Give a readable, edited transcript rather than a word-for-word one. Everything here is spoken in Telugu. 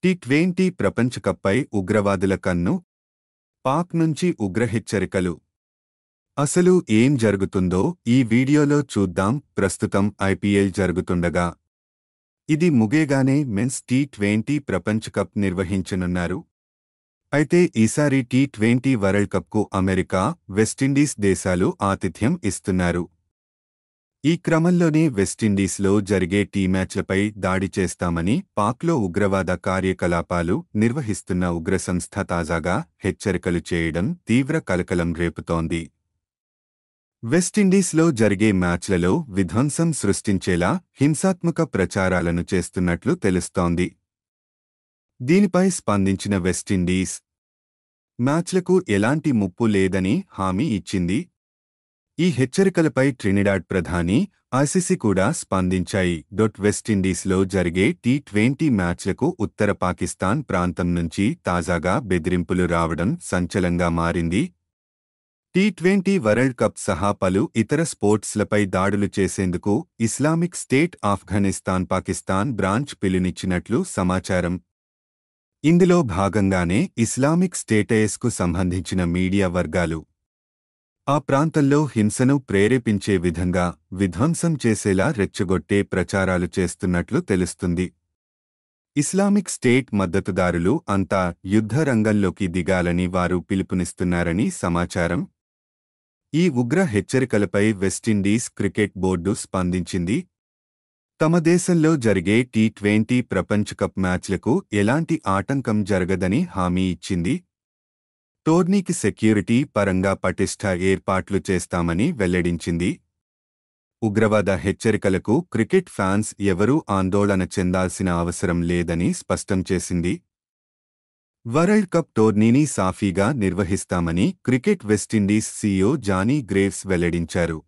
టీ20 ప్రపంచ కప్పై ఉగ్రవాదుల కన్ను, పాక్ నుంచి ఉగ్ర హెచ్చరికలు. అసలు ఏం జరుగుతుందో ఈ వీడియోలో చూద్దాం. ప్రస్తుతం ఐపీఎల్ జరుగుతుండగా ఇది ముగియగానే మెన్స్ టీ20 ప్రపంచ కప్ నిర్వహించనున్నారు. అయితే ఈసారి టీ20 వరల్డ్ కప్కు అమెరికా, వెస్టిండీస్ దేశాలు ఆతిథ్యం ఇస్తున్నారు. ఈ క్రమంలోనే వెస్టిండీస్లో జరిగే టీ మ్యాచ్లపై దాడి చేస్తామని పాక్లో ఉగ్రవాద కార్యకలాపాలు నిర్వహిస్తున్న ఉగ్ర సంస్థ తాజాగా హెచ్చరికలు చేయడం తీవ్ర కలకలం రేపుతోంది. వెస్టిండీస్లో జరిగే మ్యాచ్లలో విధ్వంసం సృష్టించేలా హింసాత్మక ప్రచారాలను చేస్తున్నట్లు తెలుస్తోంది. దీనిపై స్పందించిన వెస్టిండీస్ మ్యాచ్లకు ఎలాంటి ముప్పు లేదని హామీ ఇచ్చింది. ఈ హెచ్చరికలపై ట్రినిడాడ్ ప్రధాని, ఐసీసీ కూడా స్పందించాయి. వెస్టిండీస్లో జరిగే టీ20 మ్యాచ్లకు ఉత్తర పాకిస్తాన్ ప్రాంతం నుంచి తాజాగా బెదిరింపులు రావడం సంచలనంగా మారింది. టీ20 వరల్డ్ కప్ సహా పలు ఇతర స్పోర్ట్స్లపై దాడులు చేసేందుకు Islamic State Afghanistan Pakistan branch పిలునిచ్చినట్లు సమాచారం. ఇందులో భాగంగానే ఇస్లామిక్ స్టేట్కు సంబంధించిన మీడియా వర్గాలు ఆ ప్రాంతంలో హింసను ప్రేరేపించే విధంగా విధ్వంసం చేసేలా రెచ్చగొట్టే ప్రచారాలు చేస్తున్నట్లు తెలుస్తుంది. ఇస్లామిక్ స్టేట్ మద్దతుదారులు అంతా యుద్ధ రంగంలోకి దిగాలని వారు పిలుపునిస్తున్నారని సమాచారం. ఈ ఉగ్ర హెచ్చరికలపై వెస్టిండీస్ క్రికెట్ బోర్డు స్పందించింది. తమ దేశంలో జరిగే టీ20 ప్రపంచ కప్ మ్యాచ్లకు ఎలాంటి ఆటంకం జరగదని హామీ ఇచ్చింది. టోర్నీకి సెక్యూరిటీ పరంగా పటిష్ట ఏర్పాట్లు చేస్తామని వెల్లడించింది. ఉగ్రవాద హెచ్చరికలకు క్రికెట్ ఫ్యాన్స్ ఎవరూ ఆందోళన చెందాల్సిన అవసరం లేదని స్పష్టం చేసింది. వరల్డ్ కప్ టోర్నీని సాఫీగా నిర్వహిస్తామని cricket West Indies CEO Johnny Graves వెల్లడించారు.